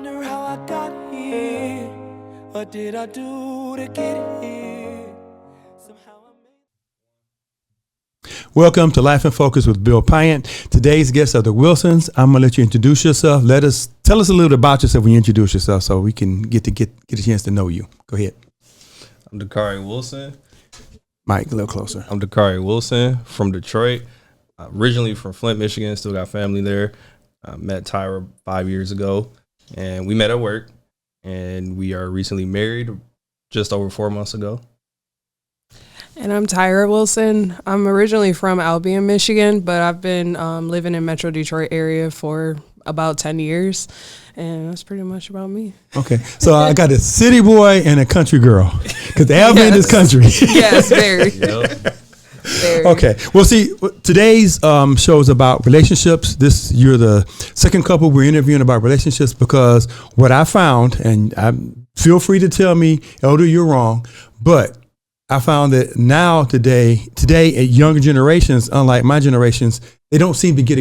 wonder how I got here. What did I do to get here? Somehow I made. Welcome to Life in Focus with Bill Payant. Today's guests are the Wilsons. I'm gonna let you introduce yourself. Tell us a little about yourself when you introduce yourself, so we can get a chance to know you. Go ahead. I'm Dakari Wilson. Mike, a little closer. I'm Dakari Wilson from Detroit. Originally from Flint, Michigan. Still got family there. Met Tyra 5 years ago, and we met at work, and we are recently married just over 4 months ago. And I'm Tyra Wilson. I'm originally from Albion, Michigan, but I've been living in Metro Detroit area for about 10 years, and that's pretty much about me. Okay, so I got a city boy and a country girl, because Albion is country. Yes, very. Yep. Very. Okay, well, see, today's show is about relationships. You're the second couple we're interviewing about relationships, because what I found, and feel free to tell me, Elder, you're wrong, but I found that now today at younger generations, unlike my generations, they don't seem to get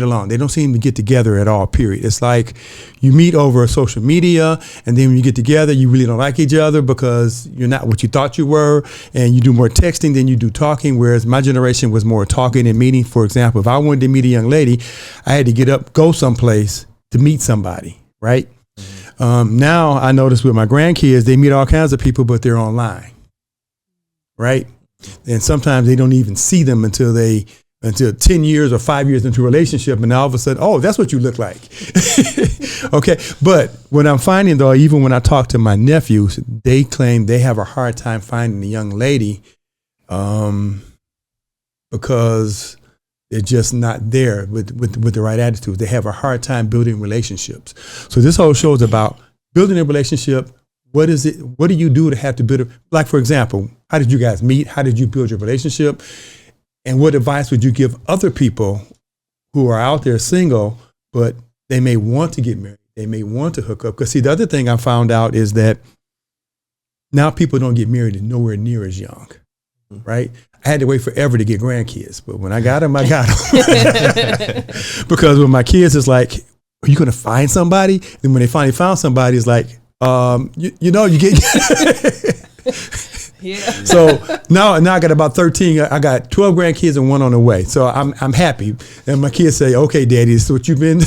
along. They don't seem to get together at all, period. It's like you meet over social media, and then when you get together, you really don't like each other because you're not what you thought you were, and you do more texting than you do talking, whereas my generation was more talking and meeting. For example, if I wanted to meet a young lady, I had to get up, go someplace to meet somebody, right? Now I notice with my grandkids, they meet all kinds of people, but they're online, right? And sometimes they don't even see them until 10 years or 5 years into a relationship, and all of a sudden, oh, that's what you look like. Okay, but what I'm finding, though, even when I talk to my nephews, they claim they have a hard time finding a young lady because they're just not there with the right attitude. They have a hard time building relationships. So this whole show is about building a relationship. What is it? What do you do to have to build like, for example, how did you guys meet? How did you build your relationship? And what advice would you give other people who are out there single, but they may want to get married? They may want to hook up. Because, see, the other thing I found out is that now people don't get married nowhere near as young, right? I had to wait forever to get grandkids, but when I got them, I got them. Because with my kids, it's like, are you going to find somebody? And when they finally found somebody, it's like, you get... Yeah. So now I got about 13. I got 12 grandkids and one on the way. So I'm happy. And my kids say, "Okay, Daddy, this is what you've been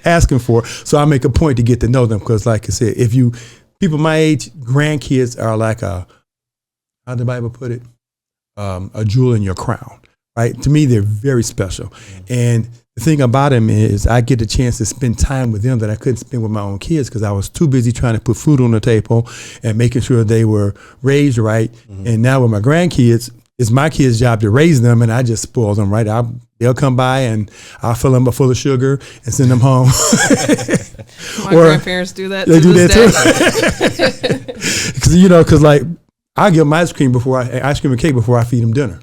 asking for." So I make a point to get to know them, because, like I said, people my age, grandkids are like how the Bible put it, a jewel in your crown, right? To me, they're very special. And the thing about them is I get a chance to spend time with them that I couldn't spend with my own kids, because I was too busy trying to put food on the table and making sure they were raised right. And now with my grandkids, it's my kids' job to raise them, and I just spoil them, right? They'll come by and I'll fill them full of sugar and send them home. My grandparents do that. They do that too. Because like I give them ice cream and cake before I feed them dinner.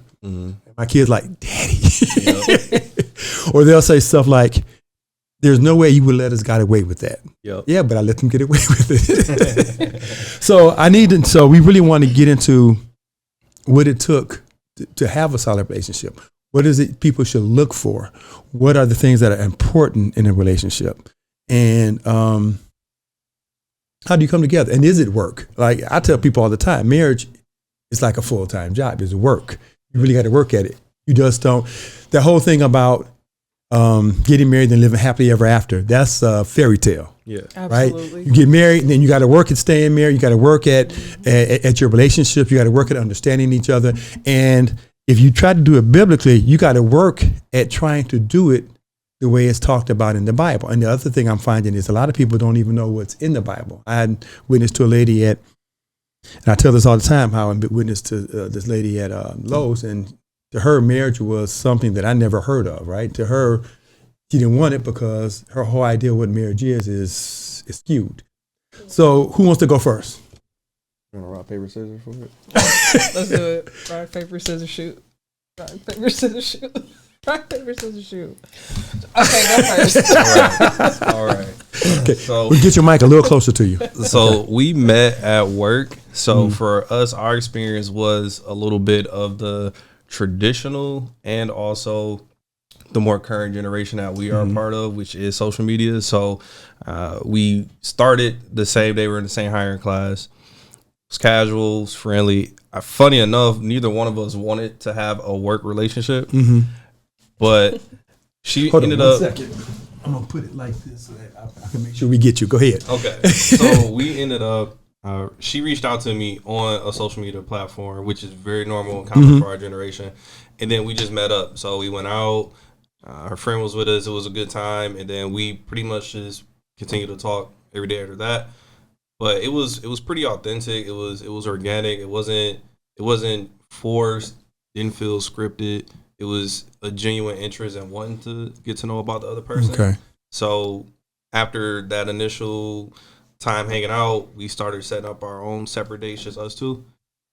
My kids like, "Daddy." Yep. Or they'll say stuff like, "There's no way you would let us get away with that." Yep. Yeah, but I let them get away with it. So we really want to get into what it took to have a solid relationship. What is it people should look for? What are the things that are important in a relationship? And how do you come together? And is it work? Like I tell people all the time, marriage is like a full-time job. It's work. You really got to work at it. You just don't. The whole thing about getting married and living happily ever after, that's a fairy tale. Yeah, Absolutely. Right? You get married, and then you got to work at staying married. You got to work at your relationship. You got to work at understanding each other. And if you try to do it biblically, you got to work at trying to do it the way it's talked about in the Bible. And the other thing I'm finding is a lot of people don't even know what's in the Bible. I had witnessed to a lady and I tell this all the time, how I witnessed to this lady at Lowe's, and to her, marriage was something that I never heard of, right? To her, she didn't want it because her whole idea of what marriage is skewed. So who wants to go first? You want to rock, paper, scissors for it? Let's do it. Rock, paper, scissors, shoot. Rock, paper, scissors, shoot. Rock, paper, scissors, shoot. Okay, go first. All right. Okay, So we'll get your mic a little closer to you. So we met at work. So for us, our experience was a little bit of the traditional and also the more current generation that we are a part of, which is social media. So we started the same day. We're in the same hiring class. It's casual, it's friendly. Funny enough, neither one of us wanted to have a work relationship, but she ended up. Second. I'm gonna put it like this so that I can make sure we get you. Go ahead. Okay, so we ended up. She reached out to me on a social media platform, which is very normal and common for our generation, and then we just met up. So we went out. Her friend was with us. It was a good time, and then we pretty much just continued to talk every day after that. But it was pretty authentic. It was organic. It wasn't forced. Didn't feel scripted. It was a genuine interest in wanting to get to know about the other person. Okay. So after that initial time hanging out, we started setting up our own separate dates, just us two.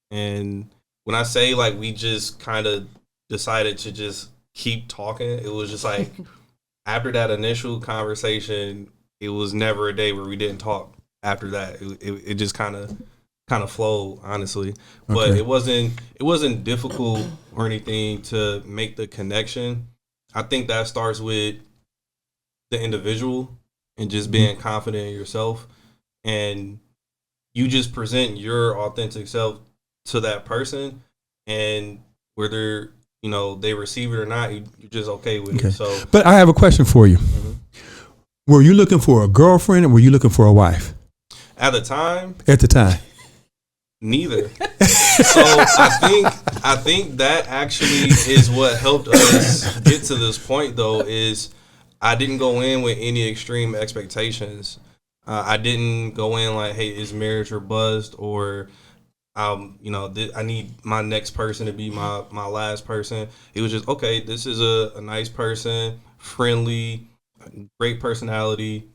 And when I say like we just kind of decided to just keep talking, it was just like after that initial conversation, it was never a day where we didn't talk. After that, it just kind of flowed, honestly. But Okay. it wasn't difficult or anything to make the connection. I think that starts with the individual and just being confident in yourself, and you just present your authentic self to that person, and whether they receive it or not, you're just okay with it. So, But I have a question for you. Were you looking for a girlfriend or were you looking for a wife at the time, at the time? neither. So I think that actually is what helped us get to this point, though, is I didn't go in with any extreme expectations. I didn't go in like, hey, is marriage or bust, or I need my next person to be my last person. It was just, okay, this is a nice person, friendly, great personality.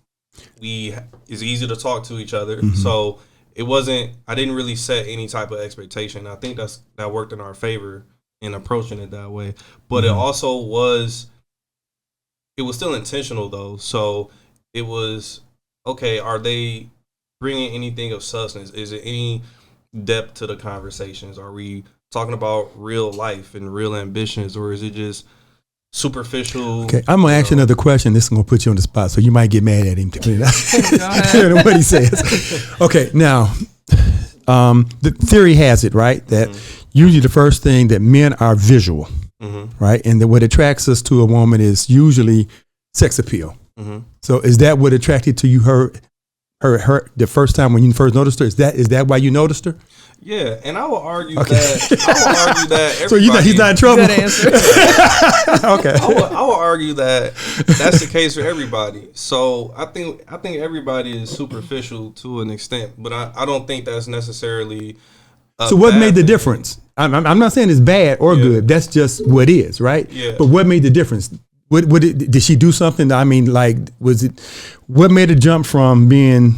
It's easy to talk to each other. So I didn't really set any type of expectation. I think that worked in our favor in approaching it that way. But it also was still intentional though. So it was, okay, are they bringing anything of substance? Is it any depth to the conversations? Are we talking about real life and real ambitions, or is it just superficial? Okay, I'm gonna ask you another question. This is gonna put you on the spot, so you might get mad at him to what he says. Okay, now the theory has it right that usually the first thing that men are visual, right, and that what attracts us to a woman is usually sex appeal. So is that what attracted to you her the first time when you first noticed her? Is that why you noticed her? Yeah, and I will argue that So he's not in trouble. Good answer. Okay. I will argue that that's the case for everybody. So I think everybody is superficial to an extent, but I don't think that's necessarily. So what made the difference? I'm not saying it's bad or good. That's just what is, right? Yeah. But what made the difference? Did she do something? I mean, like, what made it jump from being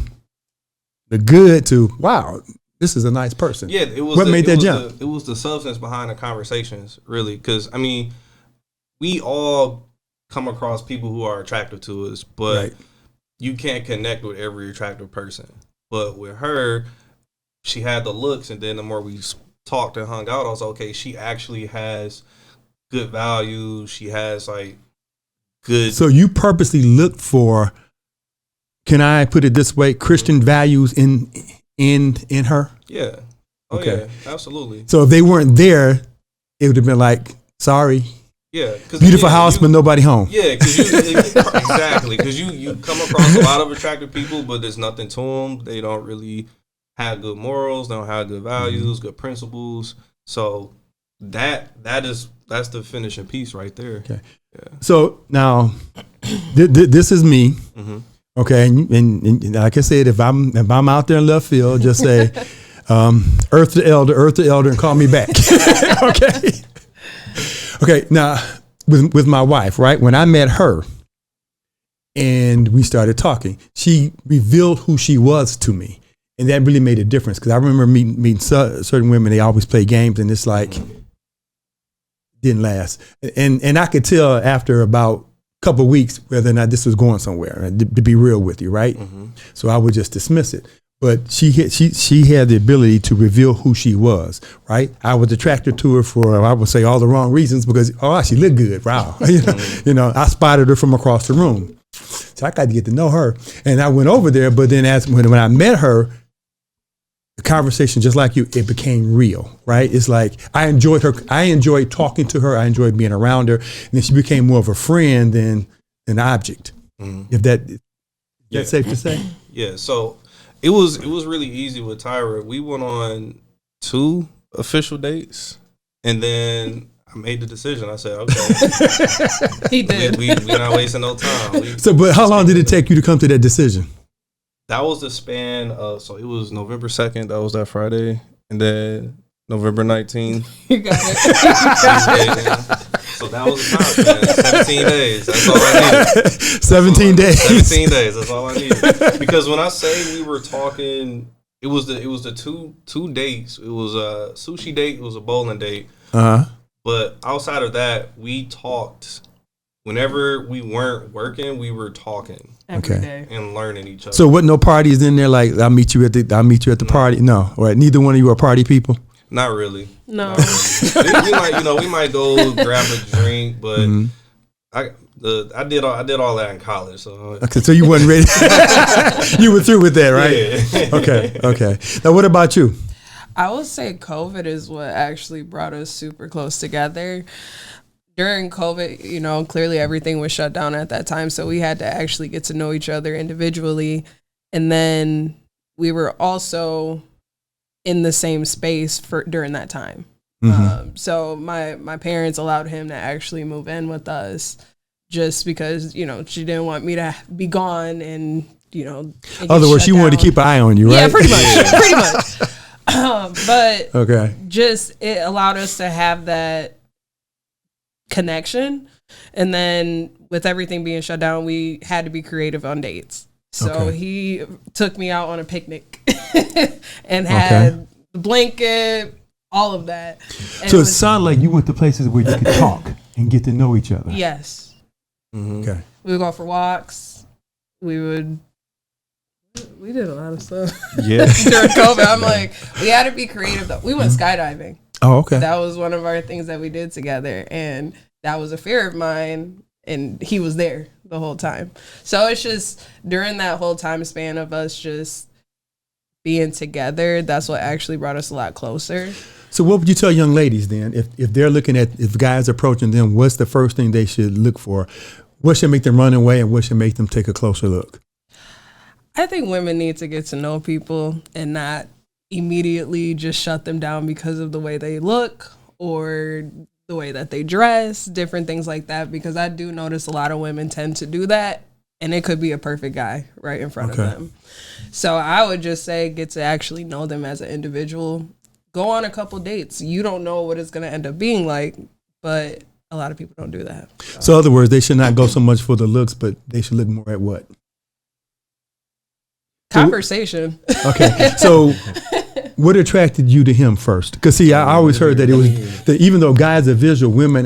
the good to, wow, this is a nice person? Yeah, it was. What made that jump? It was the substance behind the conversations, really. Because, I mean, we all come across people who are attractive to us, but you can't connect with every attractive person. But with her, she had the looks, and then the more we talked and hung out, I was okay, she actually has good values. She has, like, good. So you purposely looked for, can I put it this way, Christian values in her? Yeah. Oh, Okay. yeah, absolutely. So if they weren't there, it would have been like, sorry, Yeah. beautiful house, but nobody home. Yeah, exactly. Because you come across a lot of attractive people, but there's nothing to them. They don't really have good morals. They don't have good values, good principles. So that's the finishing piece right there. Okay. So now, this is me. Okay, and like I said, if I'm out there in left field, just say, earth to elder, and call me back. Okay. Okay. Now, with my wife, right? When I met her, and we started talking, she revealed who she was to me, and that really made a difference. Because I remember meeting certain women. They always play games, and it's like didn't last. And I could tell after about a couple of weeks whether or not this was going somewhere. To be real with you, right? So I would just dismiss it. but she had the ability to reveal who she was, right? I was attracted to her for, I would say, all the wrong reasons because, she looked good. Wow. you know, I spotted her from across the room. So I got to get to know her. And I went over there, but then when I met her, the conversation, just like you, it became real, right? It's like I enjoyed her. I enjoyed talking to her. I enjoyed being around her. And then she became more of a friend than an object. If that's safe to say? Yeah, so it was really easy with Tyra. We went on 2 official dates, and then I made the decision. I said, okay. He did. We not wasting no time. But how long did it take you to come to that decision? That was the span of, so it was November 2nd, that was that Friday, and then November 19th. You got it. So that was the time, man. 17 days. That's all I needed. 17 days. 17 days. That's all I needed. Because when I say we were talking, it was the two dates. It was a sushi date. It was a bowling date. But outside of that, we talked. Whenever we weren't working, we were talking Every day. and learning each other. So what? No parties in there? Like I'll meet you at the party. No, right? Neither one of you are party people. Not really. No. Not really. we might go grab a drink, but I did all that in college. So Okay, so you wasn't ready. You were through with that, right? Yeah. Okay. Now, what about you? I would say COVID is what actually brought us super close together. During COVID, clearly everything was shut down at that time. So we had to actually get to know each other individually. And then we were also in the same space during that time. So my parents allowed him to actually move in with us just because, she didn't want me to be gone and, in other words, she wanted to keep an eye on you, right? Yeah, pretty much. But okay, just it allowed us to have that connection. And then with everything being shut down, we had to be creative on dates. So he took me out on a picnic and had the blanket, all of that. And so it sounded like you went to places where you could talk and get to know each other. Yes. Okay. We would go for walks. We did a lot of stuff. Yeah. During COVID, I'm like, we had to be creative though. We went skydiving. Oh, okay. That was one of our things that we did together. And that was a fear of mine. And he was there the whole time. So it's just during that whole time span of us just being together, that's what actually brought us a lot closer. So what would you tell young ladies then if they're looking at, if guys are approaching them, what's the first thing they should look for? What should make them run away and what should make them take a closer look? I think women need to get to know people and not immediately just shut them down because of the way they look or the way that they dress, different things like that, because I do notice a lot of women tend to do that, and it could be a perfect guy right in front of them. So I would just say get to actually know them as an individual. Go on a couple dates. You don't know what it's going to end up being like, but a lot of people don't do that. So in other words, they should not go so much for the looks, but they should look more at what? Conversation. Okay. So what attracted you to him first? Because see, I always heard that it was that even though guys are visual, women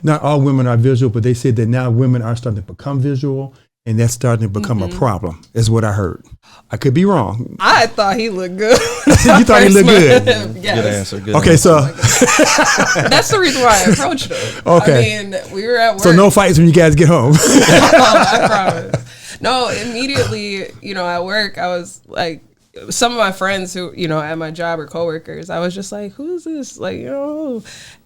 not all women are visual, but they said that now women are starting to become visual, and that's starting to become a problem, is what I heard. I could be wrong. I thought he looked good. You thought he looked good? Yes. Good answer. Good Okay, answer. so That's the reason why I approached him. Okay. I mean, we were at work. so no fights when you guys get home. I promise. No, immediately, at work, I was like, some of my friends who, at my job or coworkers, I was just like, who is this? Like,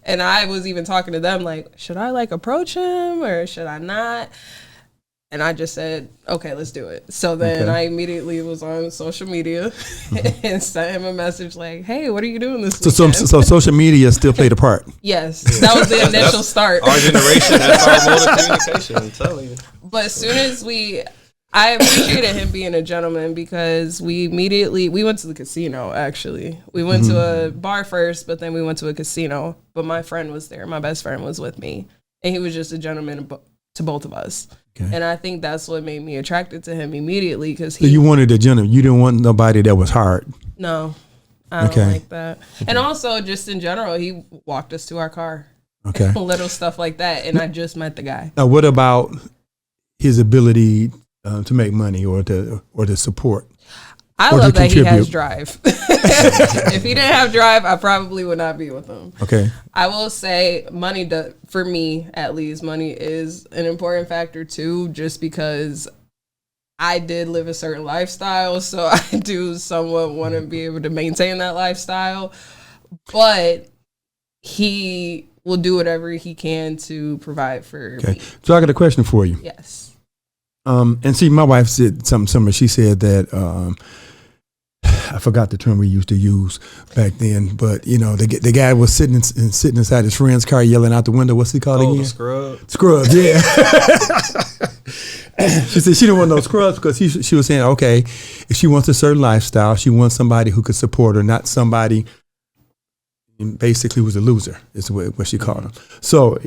and I was even talking to them like, should I approach him or should I not? And I just said, okay, let's do it. So then I immediately was on social media and sent him a message like, hey, what are you doing this weekend? So social media still played a part. Yes, that was the initial start. Our generation, that's our mode of communication, I'm telling you. But as soon as I appreciated him being a gentleman because we went to the casino, actually. We went to a bar first, but then we went to a casino. But my friend was there. My best friend was with me. And he was just a gentleman to both of us. Okay. And I think that's what made me attracted to him immediately because So you wanted a gentleman. You didn't want nobody that was hard. No, I don't like that. And also, just in general, he walked us to our car. Okay. Little stuff like that. And I just met the guy. Now, what about his ability to make money or to support? I Or to love that he has contribute. drive. If he didn't have drive, I probably would not be with him. Okay. I will say money, for me at least, money is an important factor too, just because I did live a certain lifestyle. So I do somewhat want to be able to maintain that lifestyle. But he will do whatever he can to provide for Okay. me. So I got a question for you. Yes. And see, my wife said something similar. She said that I forgot the term we used to use back then, but you know, the guy was sitting inside his friend's car, yelling out the window. What's he called Oh, the again? scrub. Scrub. Yeah. She said she didn't want no scrubs because she was saying, okay, if she wants a certain lifestyle, she wants somebody who could support her, not somebody basically was a loser, is what she called him. So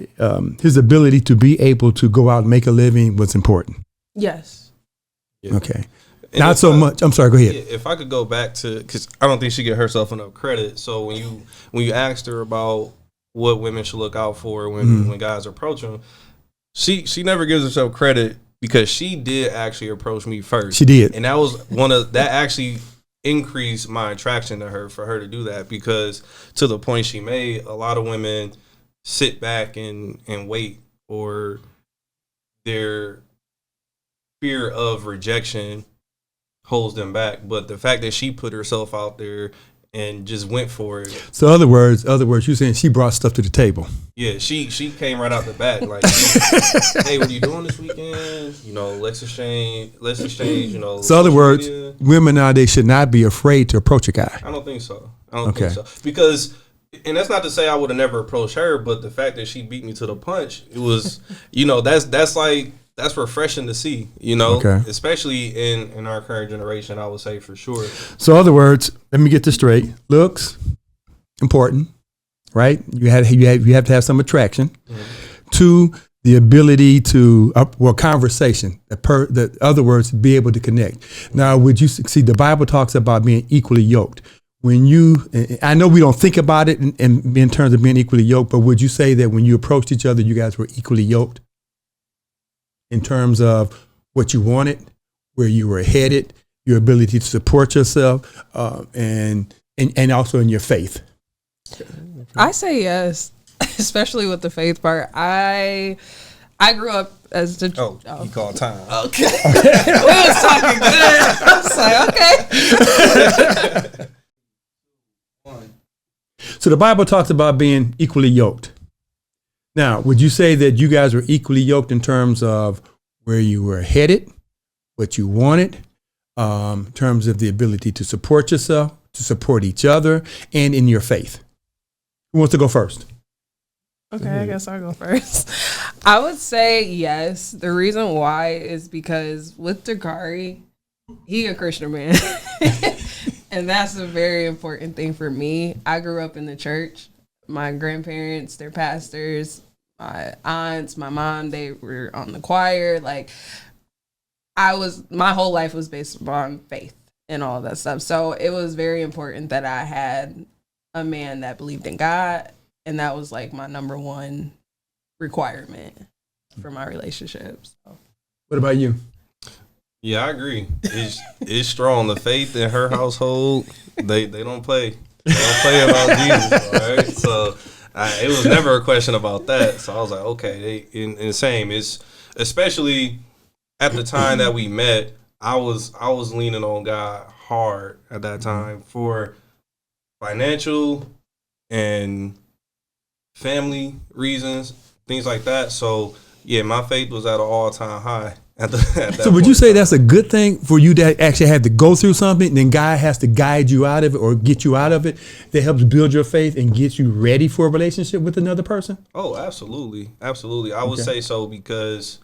his ability to be able to go out and make a living was important. Yes. Yeah. Okay. And Not if so much. I'm sorry, go ahead. If I could go back to, because I don't think she get herself enough credit. So when you asked her about what women should look out for when guys approach them, she never gives herself credit because she did actually approach me first. She did. And that was that actually increased my attraction to her, for her to do that, because to the point she made, a lot of women sit back and wait, or their fear of rejection holds them back. But the fact that she put herself out there and just went for it. So other words, you're saying she brought stuff to the table. Yeah, she came right out the bat. Like, hey, what are you doing this weekend? You know, let's exchange, you know. So other social words, media. women nowadays should not be afraid to approach a guy. I don't think so. Think so. Because, and that's not to say I would have never approached her, but the fact that she beat me to the punch, it was, you know, that's refreshing to see, you know, Okay. especially in our current generation, I would say, for sure. So other words, let me get this straight. Looks important, right? You have to have some attraction. Two, the ability to conversation. The other words, be able to connect. Now, would you see the Bible talks about being equally yoked? When I know we don't think about it in terms of being equally yoked, but would you say that when you approached each other, you guys were equally yoked in terms of what you wanted, where you were headed, your ability to support yourself, and also in your faith? I say yes, especially with the faith part. I grew up as the You call time. Okay. We was talking good. I was like, okay. So the Bible talks about being equally yoked. Now, would you say that you guys were equally yoked in terms of where you were headed, what you wanted, in terms of the ability to support yourself, to support each other, and in your faith? Who wants to go first? Okay, I guess I'll go first. I would say yes. The reason why is because with Dakari, he a Christian man. And that's a very important thing for me. I grew up in the church. My grandparents, they're pastors. My aunts, my mom, they were on the choir. Like, my whole life was based upon faith and all that stuff. So it was very important that I had a man that believed in God. And that was like my number one requirement for my relationships. So. What about you? Yeah, I agree. It's strong. The faith in her household, they don't play. They don't play about Jesus, all right? So it was never a question about that. So I was like, okay, and same. It's especially at the time that we met, I was leaning on God hard at that time for financial and family reasons, things like that. So yeah, my faith was at an all-time high. So would you say that's a good thing for you to actually have to go through something, and then God has to guide you out of it or get you out of it, that helps build your faith and get you ready for a relationship with another person? Oh, absolutely. Absolutely. I would say so, because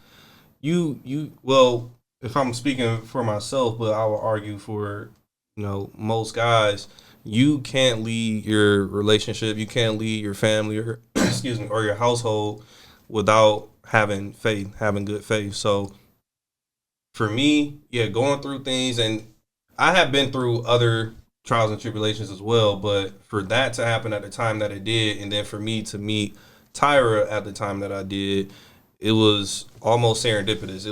well, if I'm speaking for myself, but I would argue for, you know, most guys, you can't lead your relationship, you can't lead your family or excuse me, or your household without having faith, having good faith. So for me, yeah, going through things, and I have been through other trials and tribulations as well, but for that to happen at the time that it did, and then for me to meet Tyra at the time that I did, it was almost serendipitous.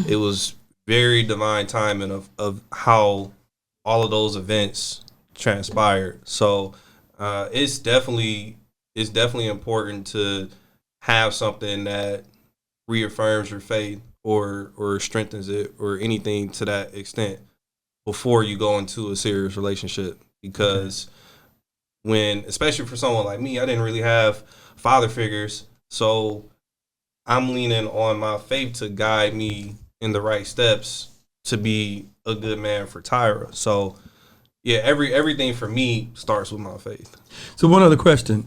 It was very divine timing of how all of those events transpired. So it's definitely important to have something that reaffirms your faith or strengthens it or anything to that extent before you go into a serious relationship. Because when, especially for someone like me, I didn't really have father figures, so I'm leaning on my faith to guide me in the right steps to be a good man for Tyra. So yeah, everything for me starts with my faith. So one other question.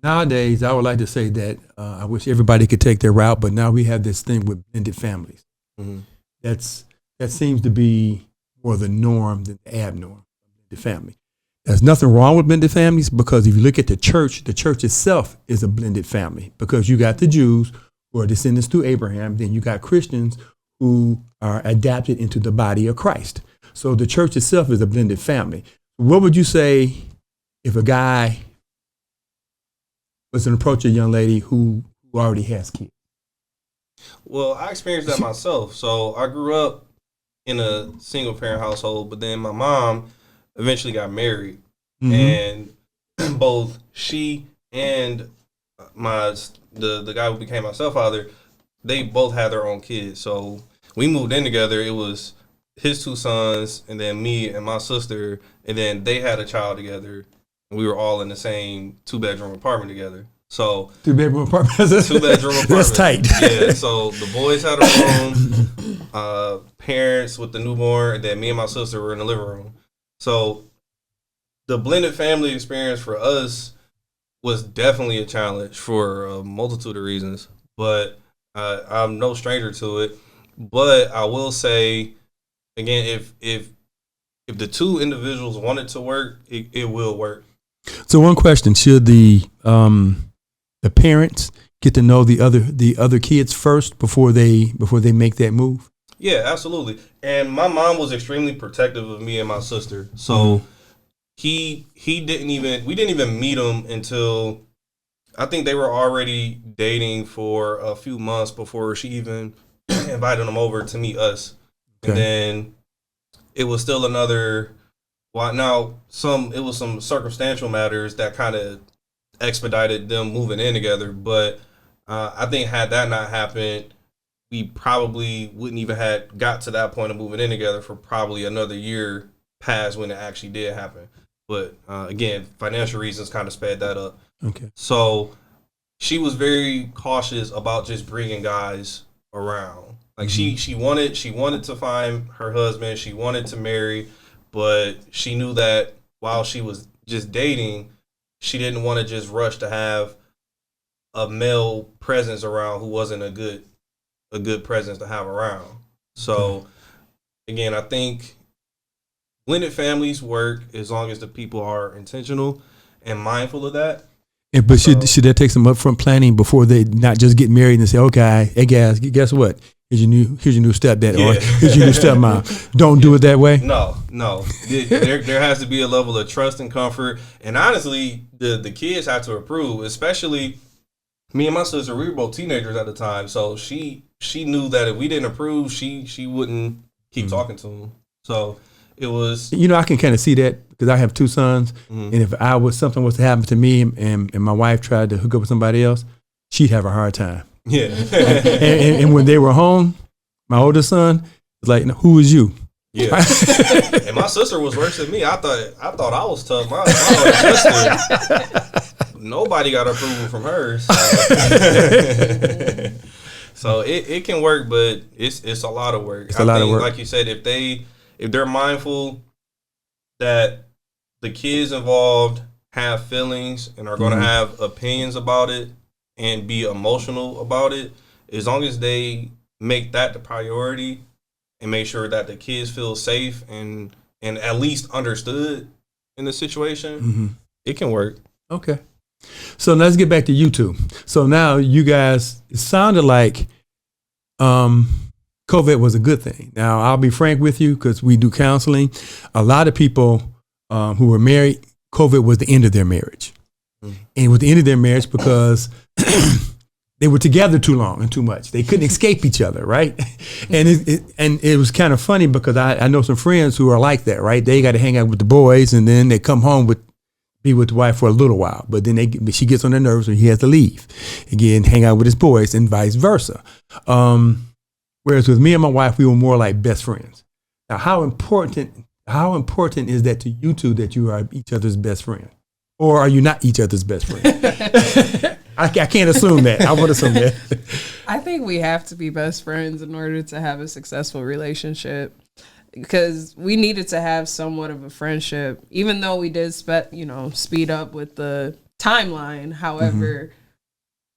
Nowadays, I would like to say that I wish everybody could take their route, but now we have this thing with blended families. Mm-hmm. That seems to be more the norm than the abnorm. Blended family. There's nothing wrong with blended families, because if you look at the church itself is a blended family, because you got the Jews who are descendants through Abraham, then you got Christians who are adapted into the body of Christ. So the church itself is a blended family. What would you say if a guy was to approach a young lady who already has kids? Well, I experienced that myself. So I grew up in a single parent household, but then my mom eventually got married, and both she and the guy who became my stepfather, they both had their own kids. So we moved in together. It was his 2 sons, and then me and my sister, and then they had a child together. We were all in the same 2-bedroom apartment together. So 2-bedroom apartment. 2-bedroom apartment. That's tight. Yeah. So the boys had a room, parents with the newborn, and then me and my sister were in the living room. So the blended family experience for us was definitely a challenge for a multitude of reasons. But I'm no stranger to it. But I will say, again, if the 2 individuals want it to work, it will work. So one question: should the parents get to know the other kids first before they make that move? Yeah, absolutely. And my mom was extremely protective of me and my sister. So we didn't even meet him until I think they were already dating for a few months before she even invited him over to meet us. Okay. And then it was still another. Well, now it was some circumstantial matters that kind of expedited them moving in together. But I think had that not happened, we probably wouldn't even had got to that point of moving in together for probably another year past when it actually did happen. But again, financial reasons kind of sped that up. Okay. So she was very cautious about just bringing guys around. Like she wanted to find her husband. She wanted to marry, but she knew that while she was just dating, she didn't want to just rush to have a male presence around who wasn't a good presence to have around. So again, I think blended families work as long as the people are intentional and mindful of that. But should that take some upfront planning before they not just get married and say, okay, hey guys, guess what? Here's your new stepdad, or here's your new stepmom. Don't do it that way. No. There has to be a level of trust and comfort, and honestly, the kids have to approve. Especially me and my sister, we were both teenagers at the time, so she knew that if we didn't approve, she wouldn't keep talking to him. So it was. I can kind of see that because I have 2 sons, and if something was to happen to me and my wife tried to hook up with somebody else, she'd have a hard time. Yeah. and when they were home, my oldest son was like, "Who is you?" Yeah. And my sister was worse than me. I thought I was tough. My sister, nobody got approval from her. So it can work, but it's a lot of work. It's a lot of work. Like you said, if they're mindful that the kids involved have feelings and are going to have opinions about it and be emotional about it, as long as they make that the priority and make sure that the kids feel safe and at least understood in the situation, it can work. Okay. So let's get back to you two. So now you guys, it sounded like COVID was a good thing. Now, I'll be frank with you because we do counseling. A lot of people who were married, COVID was the end of their marriage. And it was the end of their marriage because they were together too long and too much. They couldn't escape each other, right? And it was kind of funny because I know some friends who are like that, right? They got to hang out with the boys and then they come home be with the wife for a little while, but then she gets on their nerves and he has to leave again, hang out with his boys and vice versa. Whereas with me and my wife, we were more like best friends. Now, how important is that to you two that you are each other's best friend? Or are you not each other's best friend? I can't assume that. I would assume that. I think we have to be best friends in order to have a successful relationship, because we needed to have somewhat of a friendship, even though we did speed up with the timeline. However,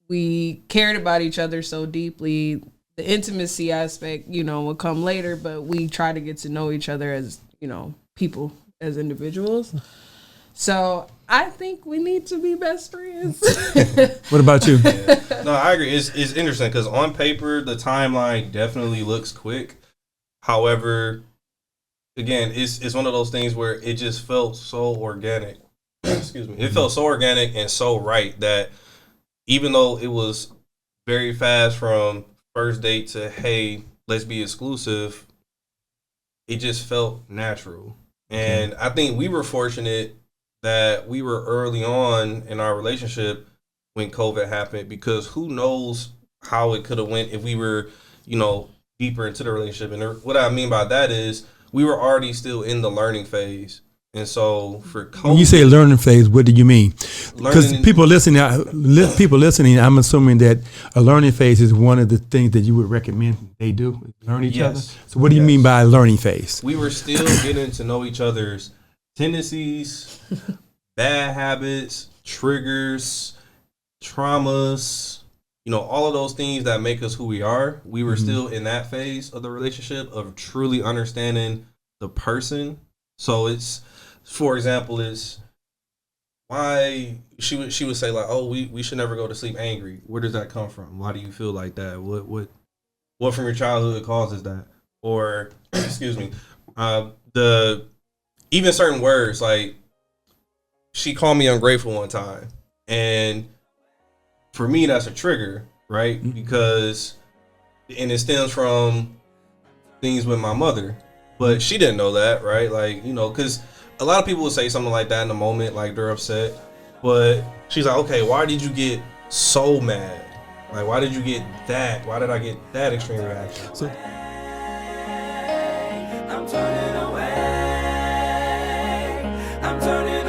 we cared about each other so deeply. The intimacy aspect, would come later, but we try to get to know each other as, people, as individuals. So I think we need to be best friends. What about you? Yeah. No, I agree. It's interesting because on paper, the timeline definitely looks quick. However, again, it's one of those things where it just felt so organic. Excuse me. It felt so organic and so right that even though it was very fast from first date to, hey, let's be exclusive, it just felt natural. And I think we were fortunate that we were early on in our relationship when COVID happened, because who knows how it could have went if we were, deeper into the relationship. And what I mean by that is we were already still in the learning phase. And so for COVID, when you say learning phase, what do you mean? Because people listening, I'm assuming that a learning phase is one of the things that you would recommend they do, learn each other. So what do you mean by learning phase? We were still getting to know each other's tendencies, bad habits, triggers, traumas, all of those things that make us who we are. We were still in that phase of the relationship of truly understanding the person. So it's, for example, is why she would say like, oh, we should never go to sleep angry. Where does that come from? Why do you feel like that? What from your childhood causes that? Or excuse me, even certain words, like she called me ungrateful one time, and for me that's a trigger, right? Because it stems from things with my mother. But she didn't know that, right? Like, because a lot of people would say something like that in the moment, like they're upset. But she's like, okay, why did you get so mad? Like, why did you get that? Why did I get that extreme reaction? So, I'm turning away. I'm turning